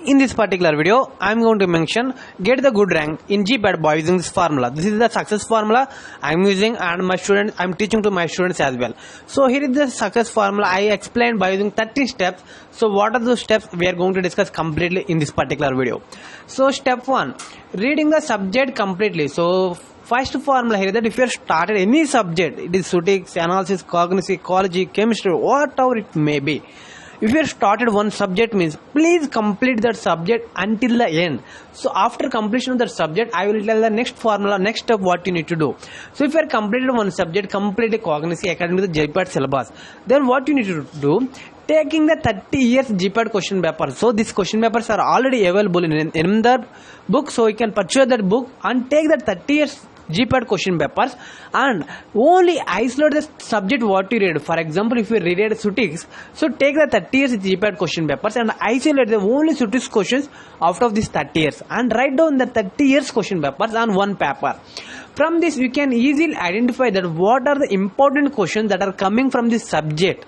In this particular video, I am going to mention get the good rank in GPAT by using this formula. This is the success formula I am using, and I am teaching to my students as well. So here is the success formula I explained by using 30 steps. So what are those steps we are going to discuss completely in this particular video. So step 1, reading the subject completely. So first formula here is that if you have started any subject, it is statistics, analysis, cognition, ecology, chemistry, whatever it may be. If you have started one subject means please complete that subject until the end. So after completion of that subject, I will tell the next formula, next step what you need to do. So if you have completed one subject, completely cognition according to the GPAT syllabus, then what you need to do, taking the 30 years GPAT question paper. So these question papers are already available in the book, so you can purchase that book and take that 30 years GPAT question papers and only isolate the subject what you read. For example, if you read statistics, so take the 30 years GPAT question papers and isolate the only statistics questions out of these 30 years and write down the 30 years question papers on one paper. From this, you can easily identify that what are the important questions that are coming from this subject.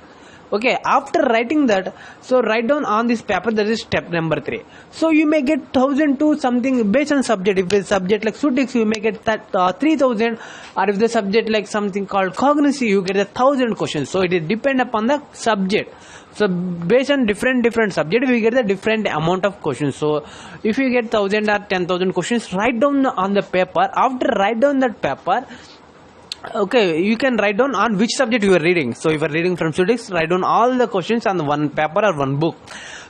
Okay, after writing that, so write down on this paper. That is step number 3. So you may get 1,000 to something based on subject. If it's subject like statistics, you may get that 3,000, or if the subject like something called cognition, you get 1,000 questions. So it is depend upon the subject. So based on different subject, we get the different amount of questions. So if you get 1,000 or 10,000 questions, write down on the paper. After write down that paper, okay, you can write down on which subject you are reading. So if you are reading from statistics, write down all the questions on one paper or one book,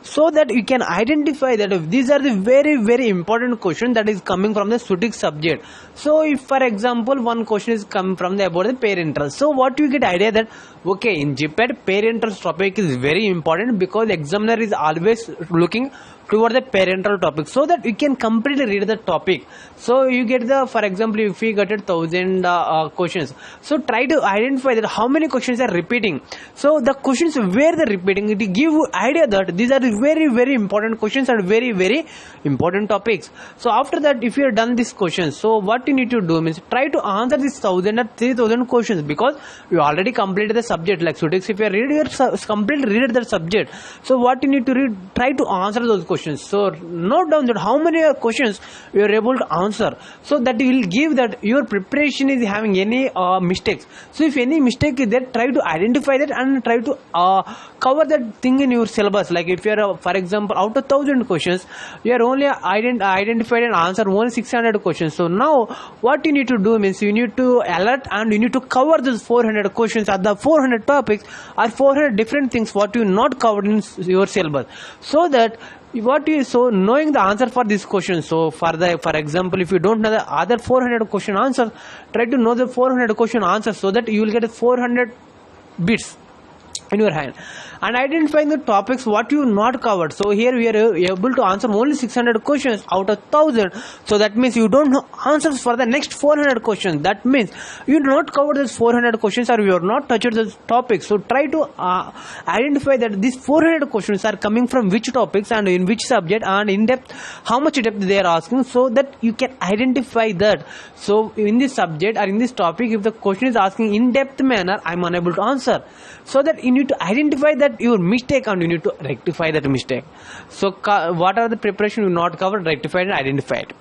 so that you can identify that if these are the very important questions that is coming from the statistics subject. So if for example one question is coming from the about the parental, so what you get idea that okay, in GPAT parental topic is very important because the examiner is always looking toward the parental topic, so that you can completely read the topic. So you get the, for example, if we get 1,000 questions, so try to identify that how many questions are repeating. So the questions where they're repeating, it give you idea that these are very important questions and very important topics. So after that, if you have done these questions, so what you need to do means try to answer these 1,000 or 3,000 questions, because you already completed the subject like statistics. If you read your completely read the subject, so what you need to read, try to answer those questions. So note down that how many questions you are able to answer, so that you will give that your preparation is having any mistakes. So if any mistake is there, try to identify that and try to cover that thing in your syllabus. Like if you are for example out of 1,000 questions, you are only identified and answer only 600 questions. So now what you need to do means you need to alert and you need to cover those 400 questions or the 400 topics or 400 different things what you not covered in your syllabus, so that what is so knowing the answer for this question. So for example, if you don't know the other 400 question answer, try to know the 400 question answer, so that you will get 400 bits in your hand. And identifying the topics what you not covered. So here we are able to answer only 600 questions out of 1,000. So that means you don't know answers for the next 400 questions. That means you do not cover those 400 questions or you are not touched those topics. So try to identify that these 400 questions are coming from which topics and in which subject and in depth, how much depth they are asking, so that you can identify that. So in this subject or in this topic, if the question is asking in depth manner, I am unable to answer. So that you need to identify that your mistake and you need to rectify that mistake. So what are the preparation you not covered, rectified and identified.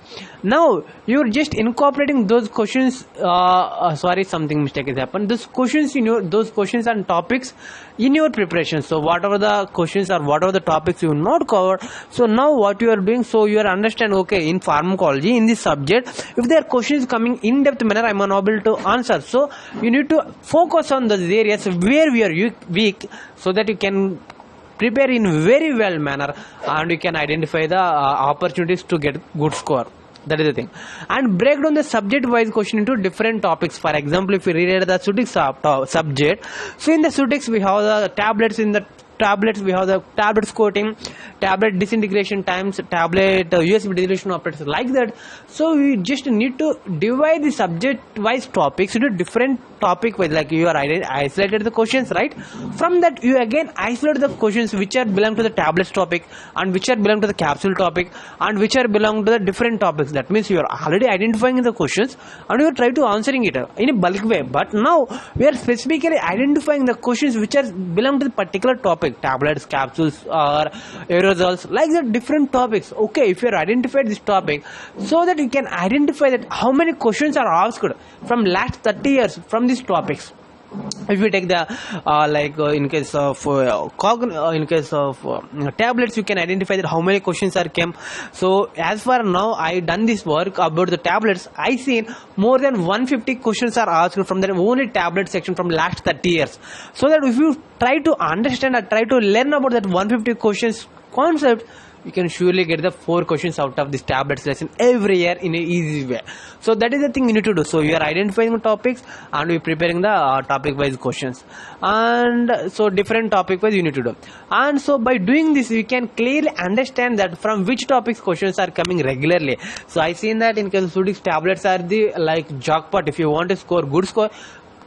Now you're just incorporating those questions, something mistake has happened, those questions in your, those questions and topics in your preparation. So whatever the questions or whatever the topics you not covered, so now what you are doing, so you are understand, okay, in pharmacology in this subject, if there are questions coming in depth manner, I am unable to answer. So you need to focus on those areas where we are weak, so that you can prepare in very well manner and you can identify the opportunities to get good score. That is the thing. And break down the subject wise question into different topics. For example, if we read the statistics subject, so in the statistics we have the tablets. In the tablets we have the tablet coating, tablet disintegration times, tablet USB dissolution operators, like that. So you just need to divide the subject wise topics into different topic wise, like you are isolated the questions, right? From that you again isolate the questions which are belong to the tablets topic and which are belong to the capsule topic and which are belong to the different topics. That means you are already identifying the questions and you try to answering it in a bulk way. But now we are specifically identifying the questions which are belong to the particular topic. topic, tablets, capsules, or aerosols, like the different topics. Okay, if you have identified this topic, so that you can identify that how many questions are asked from last 30 years from these topics. If you take the in case of tablets, you can identify that how many questions are came. So as far now I done this work about the tablets, I seen more than 150 questions are asked from the only tablet section from last 30 years. So that if you try to understand or try to learn about that 150 questions concept, you can surely get the 4 questions out of this tablets lesson every year in an easy way. So that is the thing you need to do. So you are identifying the topics and we are preparing the topic wise questions, and so different topic wise you need to do. And so by doing this, you can clearly understand that from which topics questions are coming regularly. So I seen that in case of physics, tablets are the like jackpot. If you want to score good score,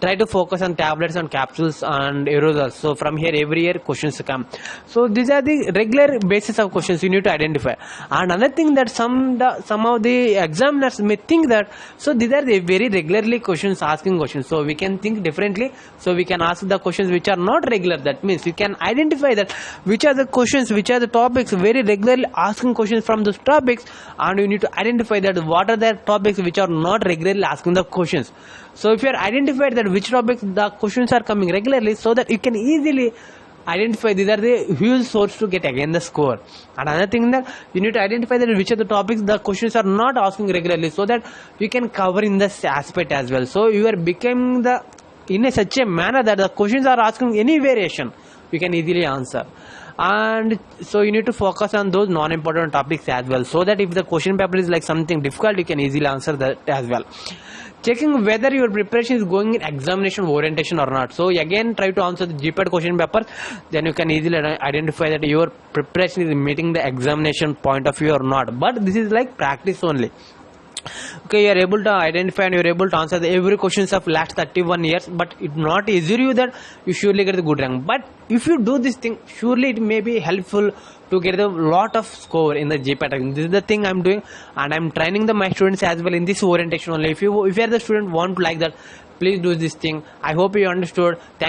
try to focus on tablets and capsules and aerosols. So from here every year questions come. So these are the regular basis of questions you need to identify. And another thing that some of the examiners may think that, so these are the very regularly questions asking questions. So we can think differently. So we can ask the questions which are not regular. That means you can identify that which are the questions, which are the topics very regularly asking questions from those topics, and you need to identify that what are the topics which are not regularly asking the questions. So if you are identified that which topics the questions are coming regularly, so that you can easily identify these are the huge source to get again the score. And another thing that you need to identify that which are the topics the questions are not asking regularly, so that you can cover in this aspect as well. So you are becoming the in a such a manner that the questions are asking any variation, you can easily answer. And so you need to focus on those non-important topics as well, so that if the question paper is like something difficult, you can easily answer that as well. Checking whether your preparation is going in examination orientation or not. So again, try to answer the GPAT question paper, then you can easily identify that your preparation is meeting the examination point of view or not. But this is like practice only. Okay, you are able to identify and you are able to answer every questions of last 31 years, but it not easy you that you surely get the good rank. But if you do this thing, surely it may be helpful to get a lot of score in the GPAT. This is the thing I'm doing, and I'm training my students as well in this orientation only. If you are the student want to like that, please do this thing. I hope you understood. Thank